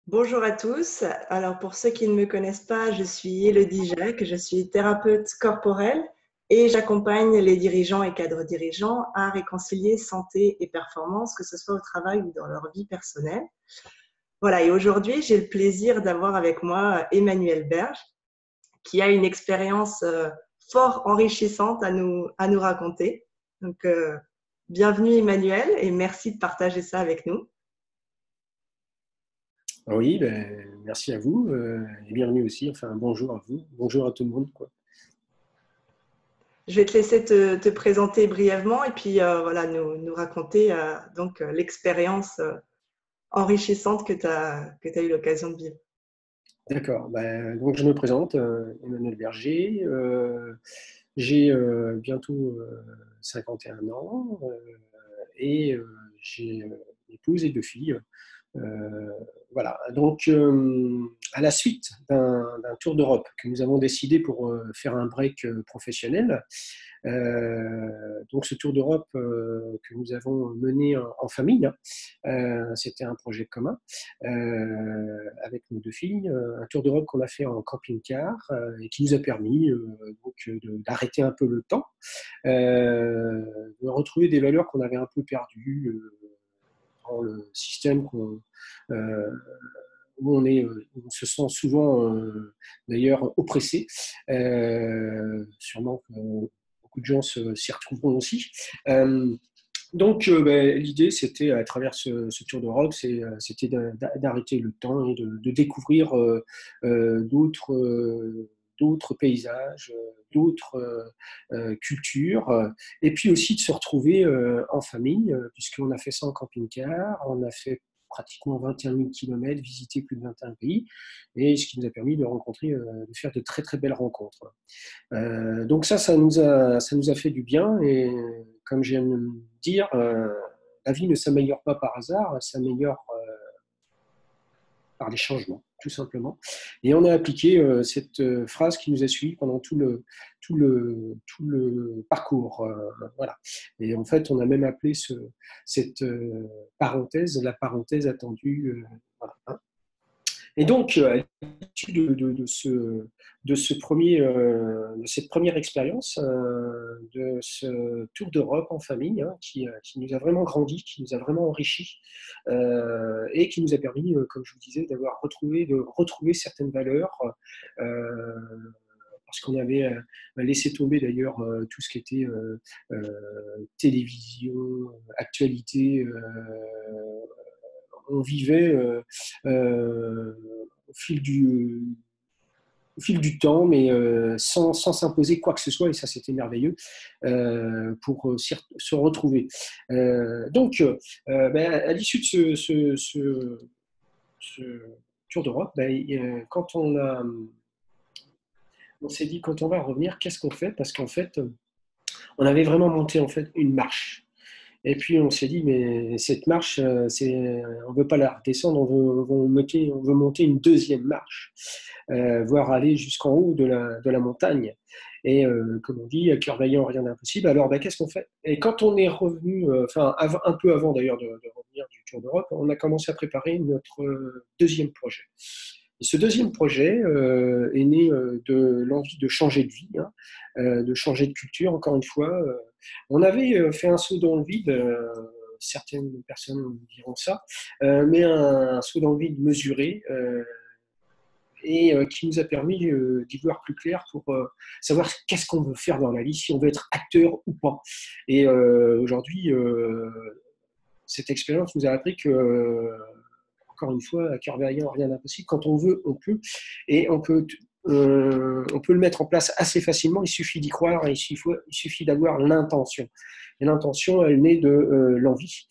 Bonjour à tous. Alors pour ceux qui ne me connaissent pas, je suis Élodie Jacques, je suis thérapeute corporelle et j'accompagne les dirigeants et cadres dirigeants à réconcilier santé et performance, que ce soit au travail ou dans leur vie personnelle. Voilà, et aujourd'hui, j'ai le plaisir d'avoir avec moi Emmanuel Berge, qui a une expérience fort enrichissante à nous raconter. Donc, bienvenue Emmanuel et merci de partager ça avec nous. Oui, merci à vous et bienvenue aussi. Enfin, bonjour à vous, bonjour à tout le monde, quoi. Je vais te laisser te présenter brièvement et puis voilà, nous raconter l'expérience enrichissante que tu as eu l'occasion de vivre. D'accord, donc je me présente, Emmanuel Berger. J'ai bientôt 51 ans et j'ai une épouse et 2 filles. Euh, voilà, donc à la suite d'un tour d'Europe que nous avons décidé pour faire un break professionnel, donc ce tour d'Europe que nous avons mené en famille, hein, c'était un projet commun avec nos 2 filles, un tour d'Europe qu'on a fait en camping-car et qui nous a permis d'arrêter un peu le temps, de retrouver des valeurs qu'on avait un peu perdues dans le système euh, où on se sent souvent d'ailleurs oppressé. Sûrement que beaucoup de gens s'y retrouveront aussi. L'idée, c'était, à travers ce tour d'Europe, c'était d'arrêter le temps et de découvrir d'autres paysages, d'autres cultures, et puis aussi de se retrouver en famille, puisqu'on a fait ça en camping-car, on a fait pratiquement 21 000 km, visité plus de 21 pays, et ce qui nous a permis de rencontrer, de faire de très très belles rencontres. Donc ça nous a fait du bien, et comme j'aime dire, la vie ne s'améliore pas par hasard, elle s'améliore par des changements, tout simplement. Et on a appliqué cette phrase qui nous a suivis pendant tout le parcours. Voilà. Et en fait, on a même appelé cette parenthèse la parenthèse attendue. Voilà, hein. Et donc, à l'issue de cette première expérience, de ce tour d'Europe en famille, hein, qui nous a vraiment grandi, qui nous a vraiment enrichi, et qui nous a permis, comme je vous disais, de retrouver certaines valeurs, euh, parce qu'on avait laissé tomber d'ailleurs tout ce qui était télévision, actualité. On vivait au fil du temps, mais sans s'imposer quoi que ce soit, et ça c'était merveilleux, pour se retrouver. À l'issue de ce tour d'Europe, quand on s'est dit, quand on va revenir, qu'est-ce qu'on fait? Parce qu'en fait, on avait vraiment monté en fait une marche. Et puis on s'est dit, mais cette marche, on ne veut pas la redescendre, on veut monter une deuxième marche, voire aller jusqu'en haut de la montagne. Et comme on dit, à cœur vaillant, rien d'impossible. Alors, qu'est-ce qu'on fait? Et quand on est revenu, un peu avant d'ailleurs de revenir du Tour d'Europe, on a commencé à préparer notre deuxième projet. Et ce deuxième projet est né de l'envie de changer de vie, hein, de changer de culture, encore une fois. On avait fait un saut dans le vide, certaines personnes diront ça, mais un saut dans le vide mesuré, et qui nous a permis d'y voir plus clair pour savoir qu'est-ce qu'on veut faire dans la vie, si on veut être acteur ou pas. Et aujourd'hui, cette expérience nous a appris que, encore une fois, à cœur vaillant, rien d'impossible. Quand on veut, on peut. Et on peut le mettre en place assez facilement. Il suffit d'y croire, et il suffit d'avoir l'intention. Et l'intention, elle naît de l'envie.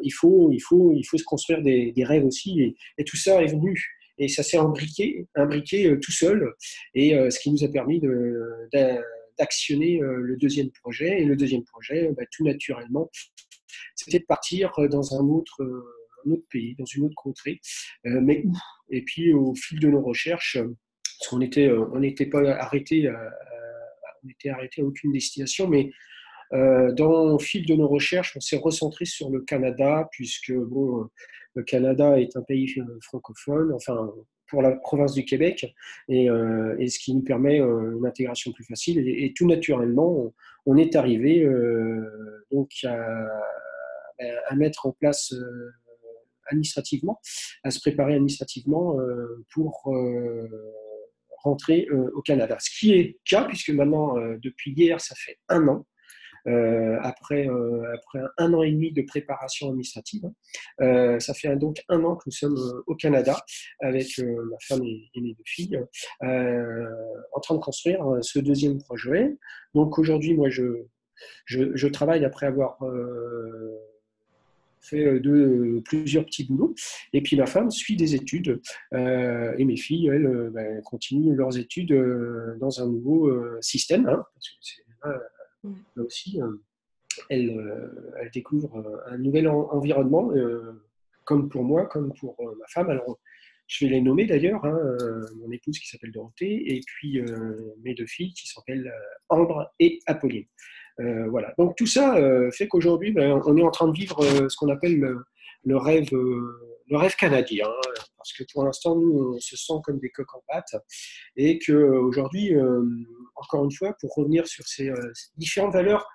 Il faut se construire des rêves aussi. Et tout ça est venu. Et ça s'est imbriqué tout seul. Et ce qui nous a permis d'actionner le deuxième projet. Et le deuxième projet, tout naturellement, c'était de partir dans un autre pays, dans une autre contrée, mais où? Et puis au fil de nos recherches, parce qu'on on n'était pas arrêté, on était arrêté à aucune destination, mais Au fil de nos recherches, on s'est recentré sur le Canada, puisque bon, le Canada est un pays francophone, enfin pour la province du Québec, et ce qui nous permet une intégration plus facile. Et tout naturellement, on est arrivé donc à mettre en place administrativement, à se préparer administrativement pour rentrer au Canada. Ce qui est le cas, puisque maintenant, depuis hier, ça fait un an, après un an et demi de préparation administrative. Ça fait donc un an que nous sommes au Canada avec ma femme et mes deux filles, en train de construire ce deuxième projet. Donc aujourd'hui, moi, je travaille après avoir fait plusieurs petits boulots. Et puis ma femme suit des études et mes filles, elles, continuent leurs études dans un nouveau système, hein, parce que c'est là aussi, elles découvrent un nouvel environnement, comme pour moi, comme pour ma femme. Alors, je vais les nommer d'ailleurs, hein, mon épouse qui s'appelle Dorothée, et puis mes deux filles qui s'appellent Ambre et Apolline. Voilà. Donc tout ça fait qu'aujourd'hui, on est en train de vivre ce qu'on appelle le rêve canadien, hein, parce que pour l'instant, nous, on se sent comme des coqs en pâte, et qu'aujourd'hui, encore une fois, pour revenir sur ces différentes valeurs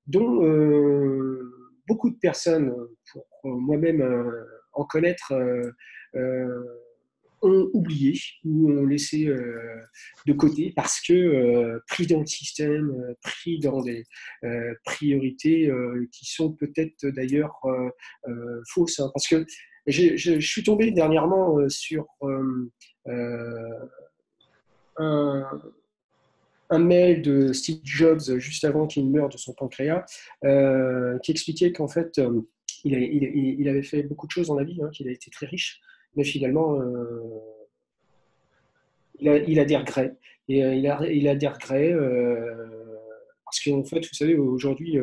dont beaucoup de personnes, pour moi-même en connaître, ont oublié ou ont laissé de côté parce que pris dans le système, pris dans des priorités qui sont peut-être d'ailleurs fausses. Hein, parce que je suis tombé dernièrement sur un, un mail de Steve Jobs juste avant qu'il meure de son pancréas, qui expliquait qu'en fait, il avait fait beaucoup de choses dans la vie, hein, qu'il a été très riche, mais finalement, il a des regrets. Et il a des regrets parce qu'en fait, vous savez, aujourd'hui,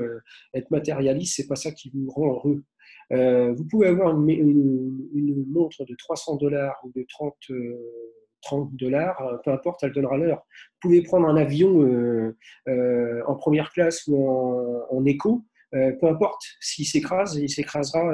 être matérialiste, c'est pas ça qui vous rend heureux. Vous pouvez avoir une montre de 300 $ ou de 30 $, peu importe, elle donnera l'heure. Vous pouvez prendre un avion en première classe ou en éco, peu importe, s'il s'écrase, il s'écrasera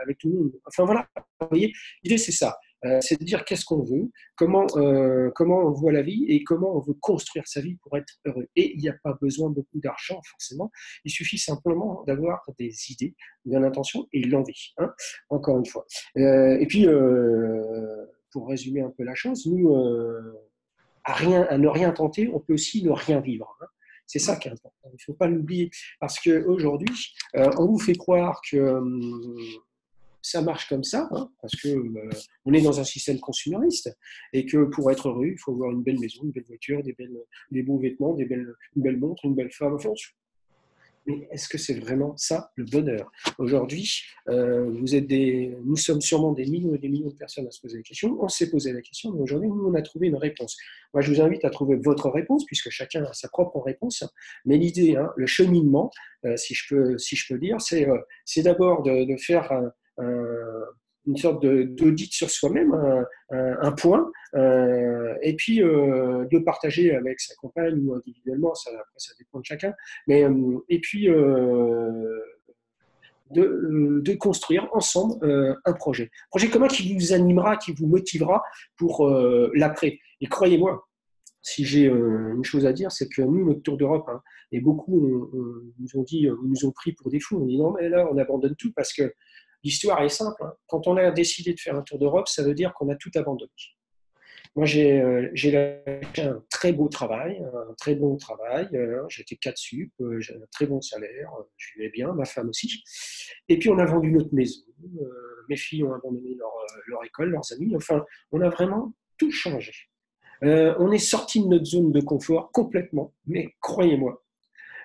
avec tout le monde. Enfin voilà, vous voyez, l'idée c'est ça. C'est de dire qu'est-ce qu'on veut, comment on voit la vie et comment on veut construire sa vie pour être heureux. Et il n'y a pas besoin de beaucoup d'argent forcément, il suffit simplement d'avoir des idées, de l'intention et l'envie, hein, encore une fois. Et puis, pour résumer un peu la chose, nous, à ne rien tenter, on peut aussi ne rien vivre, hein. C'est ça qui est important, il ne faut pas l'oublier. Parce qu'aujourd'hui, on vous fait croire que ça marche comme ça, hein, parce qu'on est dans un système consumériste, et que pour être heureux, il faut avoir une belle maison, une belle voiture, des beaux vêtements, une belle montre, une belle femme. Enfin, mais est-ce que c'est vraiment ça le bonheur? Aujourd'hui, nous sommes sûrement des millions et des millions de personnes à se poser la question. On s'est posé la question, mais aujourd'hui, nous, on a trouvé une réponse. Moi, je vous invite à trouver votre réponse, puisque chacun a sa propre réponse. Mais l'idée, hein, le cheminement, si je peux dire, c'est d'abord de faire une sorte d'audit sur soi-même, un point, et puis de partager avec sa compagne ou individuellement, après ça dépend de chacun, mais et puis de construire ensemble un projet. Un projet commun qui vous animera, qui vous motivera pour l'après. Et croyez-moi, si j'ai une chose à dire, c'est que nous, notre tour d'Europe, hein, et beaucoup nous ont dit, nous ont pris pour des fous. On dit non, mais là, on abandonne tout parce que l'histoire est simple, hein. Quand on a décidé de faire un tour d'Europe, ça veut dire qu'on a tout abandonné. Moi, j'ai lâché un très beau travail, un très bon travail. J'étais 4 sup, j'ai un très bon salaire, je vivais bien, ma femme aussi. Et puis, on a vendu notre maison. Mes filles ont abandonné leur école, leurs amis. Enfin, on a vraiment tout changé. On est sorti de notre zone de confort complètement, mais croyez-moi,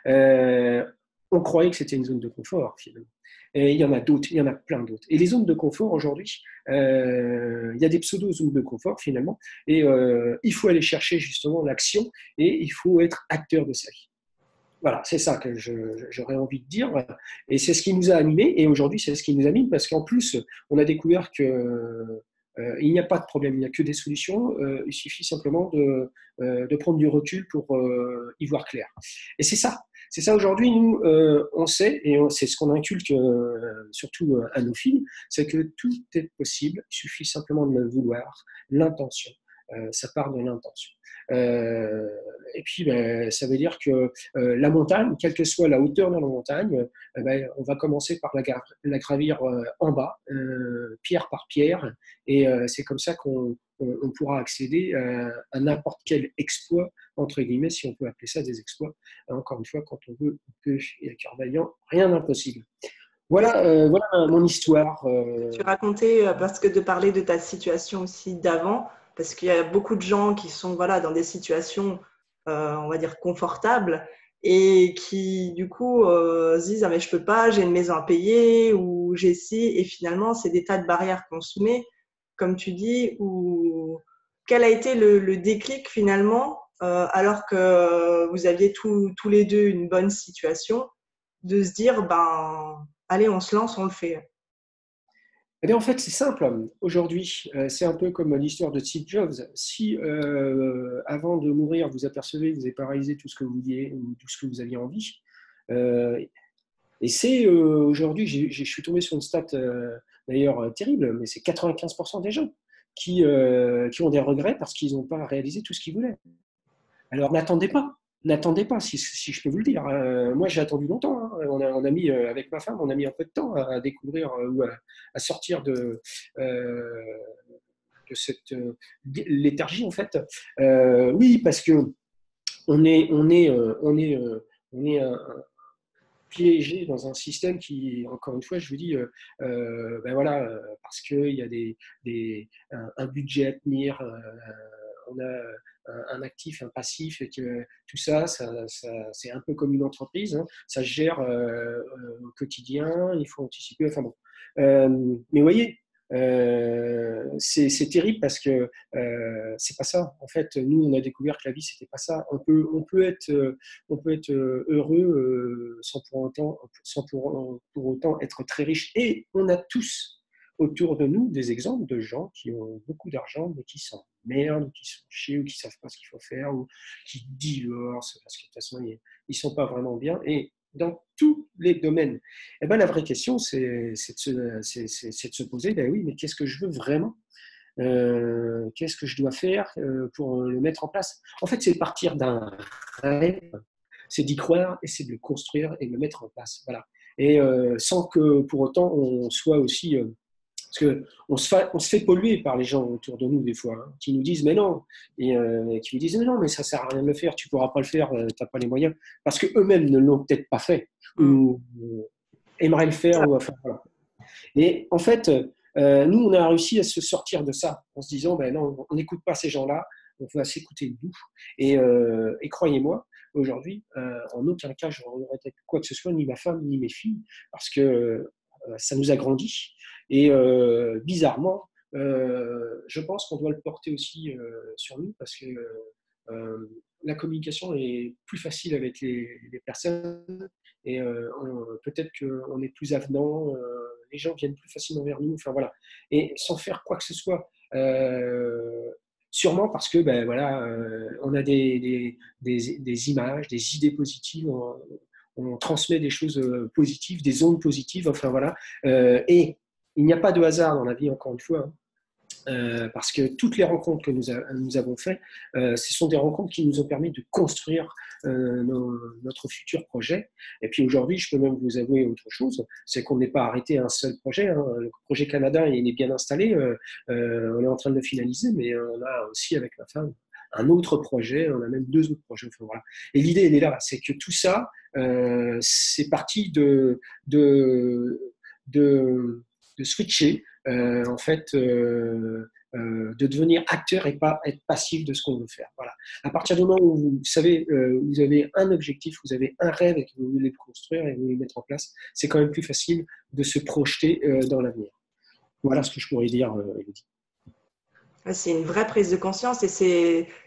on croyait que c'était une zone de confort finalement. Et il y en a d'autres, il y en a plein d'autres. Et les zones de confort aujourd'hui, il y a des pseudo-zones de confort finalement, et il faut aller chercher justement l'action et il faut être acteur de sa vie. Voilà, c'est ça que j'aurais envie de dire. Et c'est ce qui nous a animés. Et aujourd'hui, c'est ce qui nous anime parce qu'en plus, on a découvert que il n'y a pas de problème, il n'y a que des solutions. Il suffit simplement de prendre du recul pour y voir clair. Et c'est ça. C'est ça aujourd'hui, nous, on sait, et c'est ce qu'on inculque surtout à nos filles, c'est que tout est possible, il suffit simplement de le vouloir, l'intention. Ça part de l'intention. Et puis, ben, ça veut dire que la montagne, quelle que soit la hauteur de la montagne, ben, on va commencer par la gravir en bas, pierre par pierre, et c'est comme ça qu'on pourra accéder à n'importe quel exploit, entre guillemets, si on peut appeler ça des exploits. Encore une fois, quand on veut, on peut, et à cœur vaillant, rien d'impossible. Voilà, voilà mon histoire. Tu racontais, parce que de parler de ta situation aussi d'avant, parce qu'il y a beaucoup de gens qui sont voilà, dans des situations, on va dire, confortables et qui, du coup, se disent « Ah, mais je peux pas, j'ai une maison à payer ou j'ai ci ». Et finalement, c'est des tas de barrières qu'on se met, comme tu dis, ou quel a été le déclic finalement, alors que vous aviez tous les deux une bonne situation, de se dire « Ben, allez, on se lance, on le fait ». Eh bien, en fait, c'est simple. Aujourd'hui, c'est un peu comme l'histoire de Steve Jobs. Si, avant de mourir, vous apercevez que vous avez pas réalisé tout ce que vous vouliez ou tout ce que vous aviez envie, et c'est aujourd'hui, je suis tombé sur une stat d'ailleurs terrible, mais c'est 95% des gens qui ont des regrets parce qu'ils n'ont pas réalisé tout ce qu'ils voulaient. Alors n'attendez pas, si je peux vous le dire. Moi, j'ai attendu longtemps. Hein. On a mis, avec ma femme, on a mis un peu de temps à découvrir ou à sortir de cette léthargie, en fait. Oui, parce que on est piégé dans un système qui, encore une fois, je vous dis, ben voilà, parce qu'il y a un budget à tenir, on a un actif, un passif, et que tout ça c'est un peu comme une entreprise, hein, ça se gère au quotidien, il faut anticiper, enfin bon. Mais vous voyez, c'est terrible parce que c'est pas ça. En fait, nous, on a découvert que la vie, c'était pas ça. On peut être heureux sans pour autant être très riche. Et on a tous autour de nous des exemples de gens qui ont beaucoup d'argent, mais qui s'emmerdent, ou qui sont chiés, ou qui ne savent pas ce qu'il faut faire, ou qui divorcent parce que de toute façon, ils ne sont pas vraiment bien. Et dans tous les domaines. Eh ben, la vraie question, c'est de se poser, ben oui, mais qu'est-ce que je veux vraiment? Qu'est-ce que je dois faire pour le mettre en place? En fait, c'est de partir d'un rêve, c'est d'y croire et c'est de le construire et de le mettre en place. Voilà. Et sans que pour autant on soit aussi parce qu'on se fait polluer par les gens autour de nous des fois, hein, qui nous disent mais non, et qui nous disent mais non, mais ça sert à rien de le faire, tu pourras pas le faire, tu n'as pas les moyens, parce qu'eux-mêmes ne l'ont peut-être pas fait, ou aimeraient le faire, ou enfin voilà. Et en fait, nous, on a réussi à se sortir de ça, en se disant ben non, on n'écoute pas ces gens-là, on va s'écouter nous. Et croyez-moi, aujourd'hui, en aucun cas, je ne regrette quoi que ce soit, ni ma femme, ni mes filles, parce que ça nous a grandis. Et bizarrement, je pense qu'on doit le porter aussi sur nous parce que la communication est plus facile avec les personnes et peut-être qu'on est plus avenant, les gens viennent plus facilement vers nous, enfin voilà. Et sans faire quoi que ce soit, sûrement parce que ben, voilà, on a des images, des idées positives, on transmet des choses positives, des ondes positives, enfin voilà. Et il n'y a pas de hasard dans la vie, encore une fois, hein, parce que toutes les rencontres que nous avons faites, ce sont des rencontres qui nous ont permis de construire notre futur projet. Et puis aujourd'hui, je peux même vous avouer autre chose, c'est qu'on n'est pas arrêté à un seul projet. Hein. Le projet Canada, il est bien installé, on est en train de le finaliser, mais on a aussi avec ma femme un autre projet, on a même 2 autres projets. Enfin, voilà. Et l'idée, elle est là, c'est que tout ça, c'est parti de switcher, en fait, de devenir acteur et pas être passif de ce qu'on veut faire. Voilà. À partir du moment où vous savez, vous avez un objectif, vous avez un rêve et que vous voulez le construire et vous voulez le mettre en place, c'est quand même plus facile de se projeter dans l'avenir. Voilà ce que je pourrais dire, Élodie. C'est une vraie prise de conscience et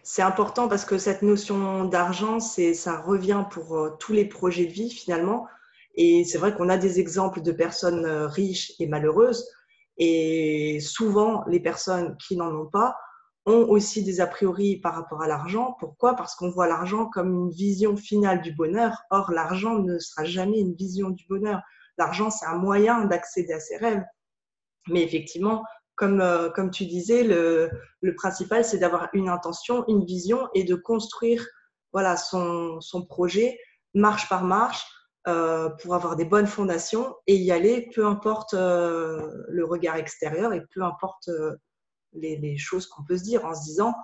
c'est important parce que cette notion d'argent, ça revient pour tous les projets de vie finalement. Et c'est vrai qu'on a des exemples de personnes riches et malheureuses. Et souvent, les personnes qui n'en ont pas ont aussi des a priori par rapport à l'argent. Pourquoi? Parce qu'on voit l'argent comme une vision finale du bonheur. Or, l'argent ne sera jamais une vision du bonheur. L'argent, c'est un moyen d'accéder à ses rêves. Mais effectivement, comme tu disais, le principal, c'est d'avoir une intention, une vision et de construire voilà, son projet marche par marche pour avoir des bonnes fondations et y aller, peu importe le regard extérieur et peu importe les choses qu'on peut se dire en se disant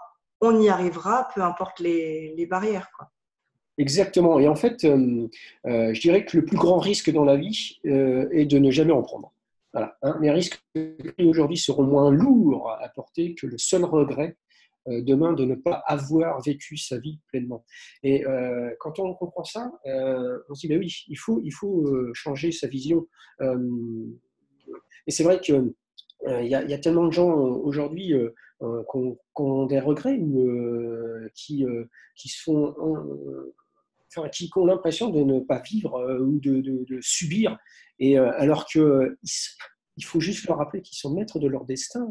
on y arrivera, peu importe les barrières, quoi. Exactement. Et en fait, je dirais que le plus grand risque dans la vie est de ne jamais en prendre. Voilà, hein. Les risques aujourd'hui seront moins lourds à porter que le seul regret demain de ne pas avoir vécu sa vie pleinement. Et quand on comprend ça, on se dit, ben oui, il faut changer sa vision. Et c'est vrai que il y a tellement de gens aujourd'hui qui ont des regrets ou qui se font, enfin, qui ont l'impression de ne pas vivre ou de subir, et alors que il faut juste leur rappeler qu'ils sont maîtres de leur destin.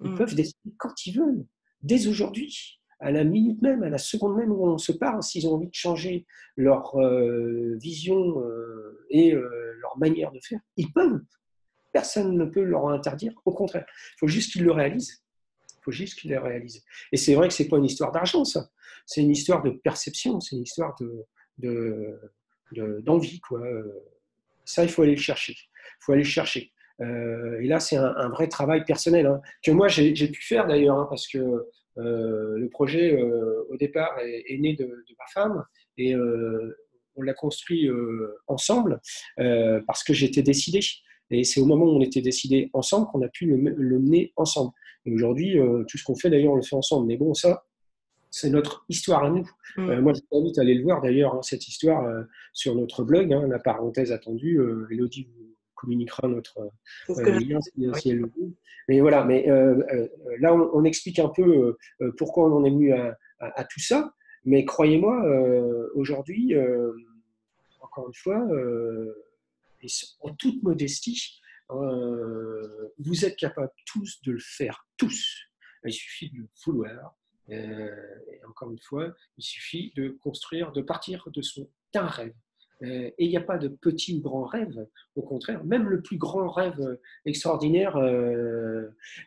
Ils peuvent décider quand ils veulent, dès aujourd'hui, à la minute même, à la seconde même où on se parle, s'ils ont envie de changer leur vision et leur manière de faire, ils peuvent. Personne ne peut leur interdire, au contraire. Il faut juste qu'ils le réalisent. Il faut juste qu'ils le réalisent. Et c'est vrai que ce n'est pas une histoire d'argent, ça. C'est une histoire de perception, c'est une histoire d'envie, quoi. Ça, il faut aller le chercher. Il faut aller le chercher. Et là, c'est un vrai travail personnel, hein, que moi, j'ai pu faire d'ailleurs, hein, parce que le projet, au départ, est né de ma femme, et on l'a construit ensemble parce que j'étais décidé. Et c'est au moment où on était décidés ensemble qu'on a pu le mener ensemble. Et aujourd'hui, tout ce qu'on fait, d'ailleurs, on le fait ensemble. Mais bon, ça, c'est notre histoire à nous. Moi, je t'invite à aller le voir, d'ailleurs, hein, cette histoire sur notre blog, hein, la parenthèse attendue. Élodie vous communiquera notre lien si elle le veut. Mais voilà, là, on explique un peu pourquoi on en est venu à tout ça. Mais croyez-moi, aujourd'hui, encore une fois, et en toute modestie, vous êtes capables tous de le faire, tous. Il suffit de le vouloir. Et encore une fois, il suffit de construire, de partir de d'un rêve. Et il n'y a pas de petit ou grand rêve. Au contraire, même le plus grand rêve extraordinaire,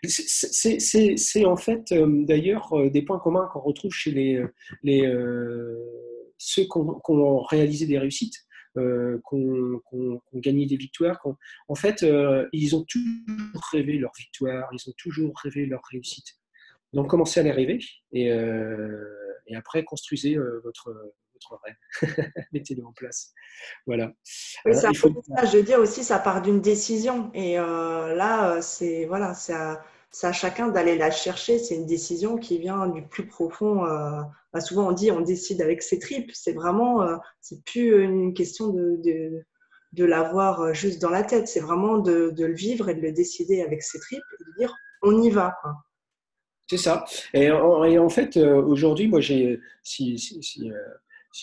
c'est en fait d'ailleurs des points communs qu'on retrouve chez ceux qui ont réalisé des réussites. Qu'on gagné des victoires. En fait, ils ont toujours rêvé leur victoire, ils ont toujours rêvé leur réussite. Donc, commencez à les rêver et après, construisez votre rêve. Mettez-le en place. Voilà. Oui, Hein, ça, il faut... je veux dire aussi, ça part d'une décision. Et là, c'est voilà, c'est à chacun d'aller la chercher. C'est une décision qui vient du plus profond. Souvent, on dit on décide avec ses tripes. C'est vraiment, c'est plus une question de l'avoir juste dans la tête. C'est vraiment de le vivre et de le décider avec ses tripes et de dire on y va, quoi. C'est ça. Et en fait, aujourd'hui, moi, si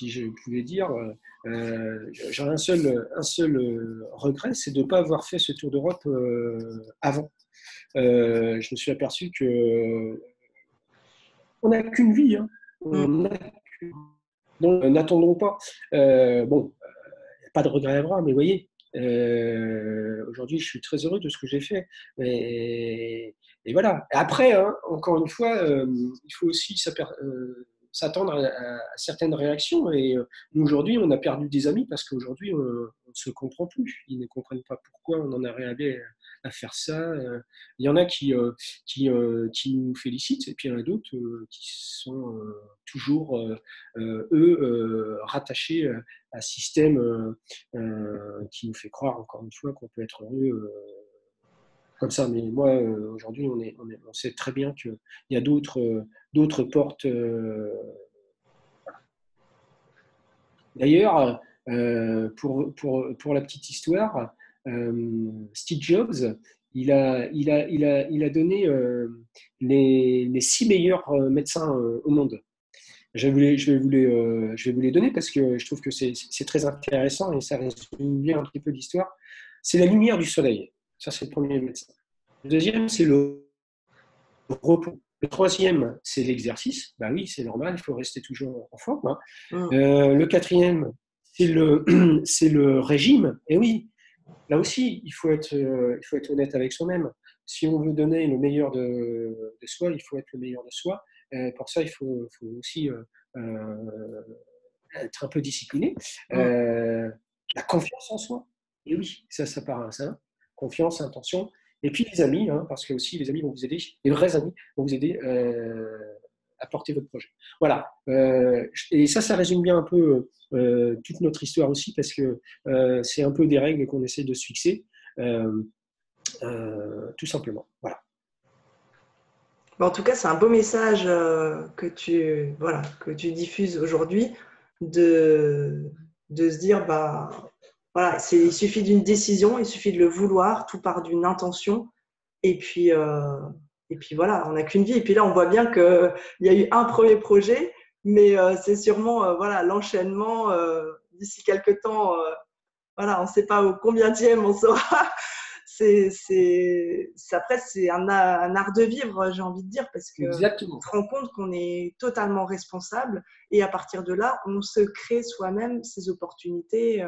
je pouvais dire, j'ai un seul regret, c'est de ne pas avoir fait ce tour d'Europe avant. Je me suis aperçu que on n'a qu'une vie, hein. Donc, n'attendons pas. Bon, pas de regret à avoir, mais vous voyez, aujourd'hui, je suis très heureux de ce que j'ai fait. Et voilà. Et après, hein, encore une fois, il faut aussi s'attendre à certaines réactions. Et nous, aujourd'hui, on a perdu des amis parce qu'aujourd'hui, on ne se comprend plus. Ils ne comprennent pas pourquoi on en est arrivé à faire ça. Il y en a qui nous félicitent, et puis il y en a d'autres qui sont toujours, rattachés à un système qui nous fait croire, encore une fois, qu'on peut être heureux comme ça. Mais moi, aujourd'hui, on sait très bien qu'il y a d'autres portes. D'ailleurs, pour la petite histoire, Steve Jobs, il a donné les 6 meilleurs médecins au monde. Je vais vous les donner parce que je trouve que c'est très intéressant et ça résume bien un petit peu l'histoire. C'est la lumière du soleil. Ça, c'est le premier médecin. Le deuxième, c'est le repos. Le troisième, c'est l'exercice. Ben oui, c'est normal, il faut rester toujours en forme, hein. Mm. Le quatrième, c'est le régime. Et oui, là aussi, il faut être honnête avec soi-même. Si on veut donner le meilleur de soi, il faut être le meilleur de soi. Pour ça, faut aussi être un peu discipliné. Mm. La confiance en soi. Et oui, ça part à ça. Confiance, intention. Et puis les amis, hein, parce que aussi les amis vont vous aider, les vrais amis vont vous aider à porter votre projet. Voilà. Et ça résume bien un peu toute notre histoire aussi, parce que c'est un peu des règles qu'on essaie de se fixer, tout simplement. Voilà. En tout cas, c'est un beau message voilà, que tu diffuses aujourd'hui de se dire, bah, voilà, il suffit d'une décision, il suffit de le vouloir, tout part d'une intention. Et puis, voilà, on n'a qu'une vie. Et puis là, on voit bien qu'il y a eu un premier projet, mais c'est sûrement voilà, l'enchaînement d'ici quelques temps. Voilà, on ne sait pas au combienième on sera. Après, c'est un art de vivre, j'ai envie de dire, parce qu'on Exactement. se rend compte qu'on est totalement responsable et à partir de là, on se crée soi-même ses opportunités.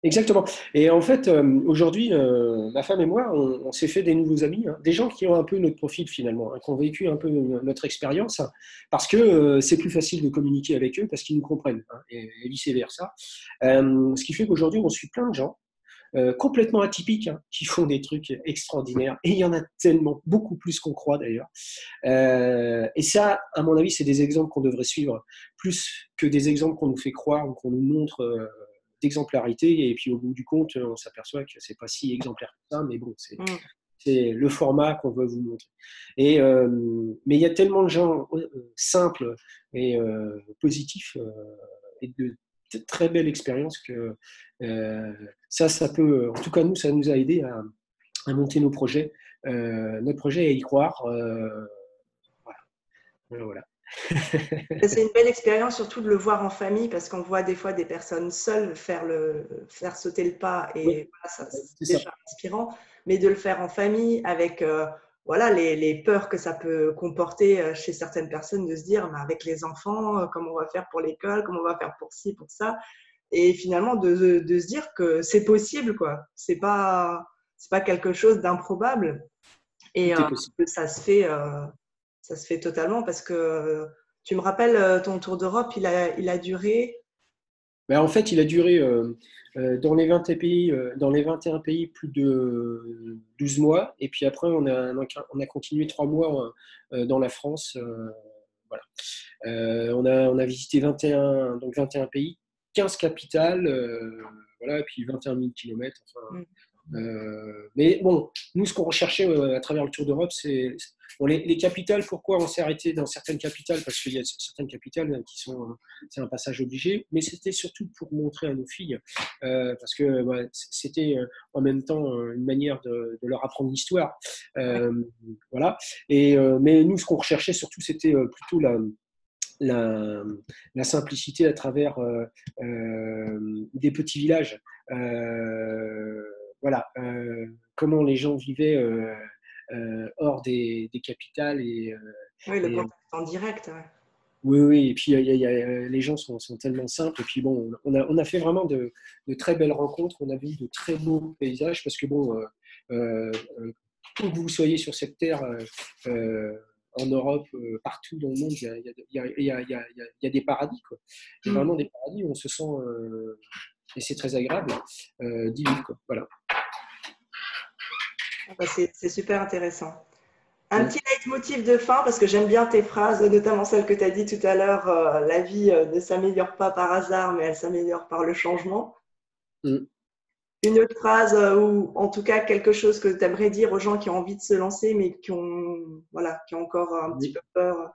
Exactement. Et en fait, aujourd'hui, ma femme et moi, on s'est fait des nouveaux amis, hein, des gens qui ont un peu notre profil finalement, hein, qui ont vécu un peu notre expérience, hein, parce que c'est plus facile de communiquer avec eux, parce qu'ils nous comprennent, hein, et vice-versa. Ce qui fait qu'aujourd'hui, on suit plein de gens complètement atypiques, hein, qui font des trucs extraordinaires. Et il y en a tellement, beaucoup plus qu'on croit d'ailleurs. Et ça, à mon avis, c'est des exemples qu'on devrait suivre, plus que des exemples qu'on nous fait croire ou qu'on nous montre d'exemplarité. Et puis au bout du compte, on s'aperçoit que c'est pas si exemplaire que ça, mais bon, Mm. c'est le format qu'on veut vous montrer. Mais il y a tellement de gens simples et positifs et de très belles expériences que ça peut, en tout cas nous, ça nous a aidé à monter nos projets, notre projet et à y croire. Voilà, voilà. C'est une belle expérience, surtout de le voir en famille, parce qu'on voit des fois des personnes seules faire sauter le pas, Oui, et voilà, ça, c'est c'est ça. déjà inspirant. Mais de le faire en famille, avec voilà, les peurs que ça peut comporter chez certaines personnes, de se dire, mais avec les enfants, comment on va faire pour l'école, comment on va faire pour ci, pour ça. Et finalement, de se dire que c'est possible, quoi. C'est pas quelque chose d'improbable. Et Tout est possible. que ça se fait totalement parce que tu me rappelles ton tour d'Europe, il a duré. Ben, en fait, il a duré dans les 20 pays, dans les 21 pays plus de 12 mois. Et puis après, on a continué 3 mois dans la France. Voilà. On a visité 21 pays, 15 capitales, voilà, et puis 21 000 kilomètres. Enfin, Mm. mais bon, nous, ce qu'on recherchait à travers le Tour d'Europe, c'est bon, les capitales. Pourquoi on s'est arrêté dans certaines capitales? Parce qu'il y a certaines capitales qui sont, c'est un passage obligé, mais c'était surtout pour montrer à nos filles, parce que c'était en même temps une manière de leur apprendre l'histoire. Ouais. Voilà. Mais nous, ce qu'on recherchait surtout, c'était plutôt la, la simplicité à travers des petits villages. Voilà, comment les gens vivaient hors des capitales. Oui, le Et contact en direct. Ouais. oui, oui, et puis les gens sont tellement simples. Et puis bon, on a fait vraiment de très belles rencontres. On a vu de très beaux paysages parce que bon, où que vous soyez sur cette terre, en Europe, partout dans le monde, il y a des paradis, quoi. Il y a Mm. vraiment des paradis où on se sent, et c'est très agréable d'y vivre, quoi. Voilà. Ah bah, c'est super intéressant. Un Mm. petit leitmotiv de fin, parce que j'aime bien tes phrases, notamment celle que tu as dit tout à l'heure, la vie ne s'améliore pas par hasard, mais elle s'améliore par le changement. Mm. Une autre phrase ou en tout cas quelque chose que tu aimerais dire aux gens qui ont envie de se lancer, mais voilà, qui ont encore un petit Oui. peu peur.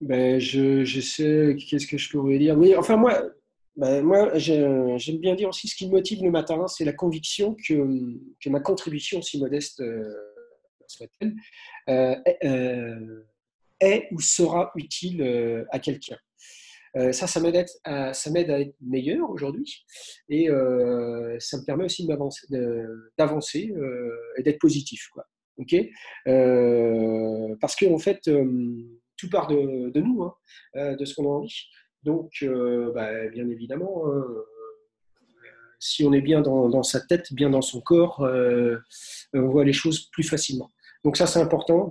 Ben, je sais, qu'est-ce que je pourrais dire. Oui, enfin, moi j'aime bien dire aussi ce qui me motive le matin, c'est la conviction que ma contribution, si modeste soit-elle, est, est ou sera utile à quelqu'un. Ça m'aide à être meilleur aujourd'hui et ça me permet aussi d'avancer et d'être positif, quoi. ok. Parce qu'en fait, tout part de nous, hein, de ce qu'on a envie. Donc, bien évidemment, hein, si on est bien dans sa tête, bien dans son corps, on voit les choses plus facilement. Donc ça, c'est important.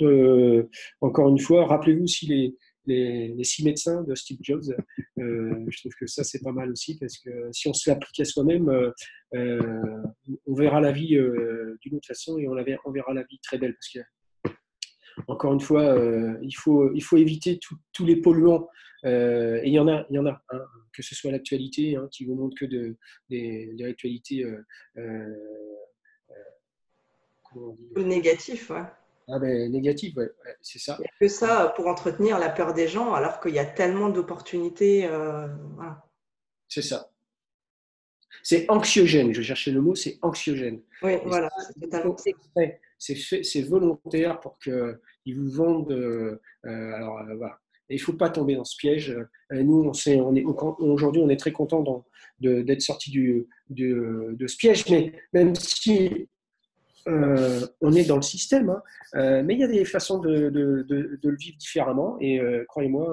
Encore une fois, rappelez-vous aussi les 6 médecins de Steve Jobs. Je trouve que ça, c'est pas mal aussi, parce que si on se l'applique à soi-même, on verra la vie d'une autre façon, et on verra la vie très belle. Parce que, encore une fois, il faut éviter tous les polluants. Et il y en a, hein, que ce soit l'actualité, hein, qui vous montre que des actualités, comment on dit, Ou le négatif, ouais. négatives, ouais, ouais, c'est ça. Il n'y a que ça pour entretenir la peur des gens, alors qu'il y a tellement d'opportunités. Voilà. C'est ça. C'est anxiogène, je cherchais le mot, c'est anxiogène. Oui, Et voilà, ça, c'est ils totalement font ça. exprès. C'est volontaire pour qu'ils vous vendent. Voilà. Et il ne faut pas tomber dans ce piège. Nous, aujourd'hui, on est très content d'être sorti de ce piège, mais même si on est dans le système, hein, mais il y a des façons de le vivre différemment, et croyez-moi,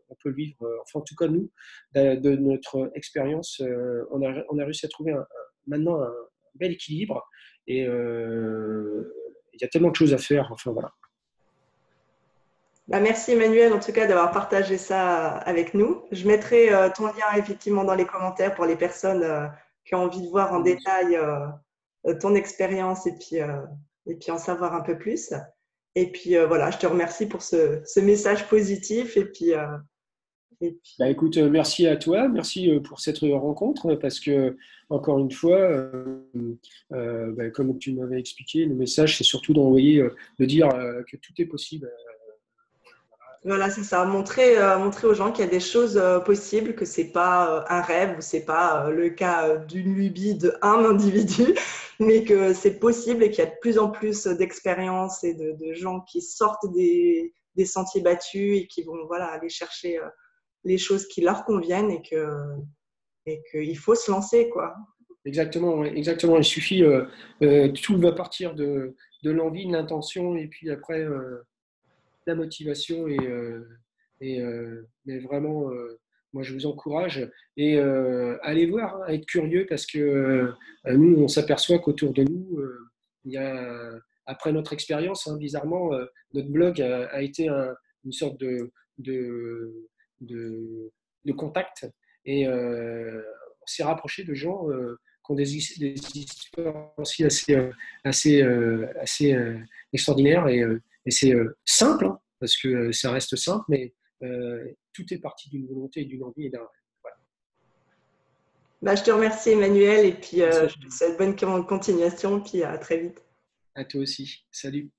on peut le vivre, enfin en tout cas nous, de notre expérience, on a réussi à trouver maintenant un bel équilibre, et il y a tellement de choses à faire, enfin voilà. Bah, merci Emmanuel, en tout cas, d'avoir partagé ça avec nous. Je mettrai ton lien effectivement dans les commentaires pour les personnes qui ont envie de voir en détail ton expérience et puis en savoir un peu plus. Et puis voilà, je te remercie pour ce message positif et puis, Écoute, merci à toi, merci pour cette rencontre, parce que, encore une fois, comme tu m'avais expliqué, le message, c'est surtout d'envoyer, de dire que tout est possible. voilà, c'est ça. Montrer aux gens qu'il y a des choses possibles, que c'est pas un rêve ou c'est pas le cas d'une lubie d'un individu, mais que c'est possible et qu'il y a de plus en plus d'expériences et de gens qui sortent des sentiers battus et qui vont voilà, aller chercher les choses qui leur conviennent et qu'il faut se lancer, quoi. Exactement, ouais, exactement. Il suffit, tout va partir de l'envie, de l'intention, et puis après, la motivation. Mais vraiment, moi, je vous encourage, et allez voir, hein, être curieux, parce que nous, on s'aperçoit qu'autour de nous, il y a, après notre expérience, hein, bizarrement, notre blog a été une sorte de, de, de contact, et on s'est rapproché de gens qui ont des histoires aussi assez extraordinaires, et c'est simple, hein, parce que ça reste simple, mais tout est parti d'une volonté et d'une envie et d'un rêve. Voilà. Bah, je te remercie Emmanuel et puis Merci je te souhaite bonne continuation puis à très vite. à toi aussi. Salut.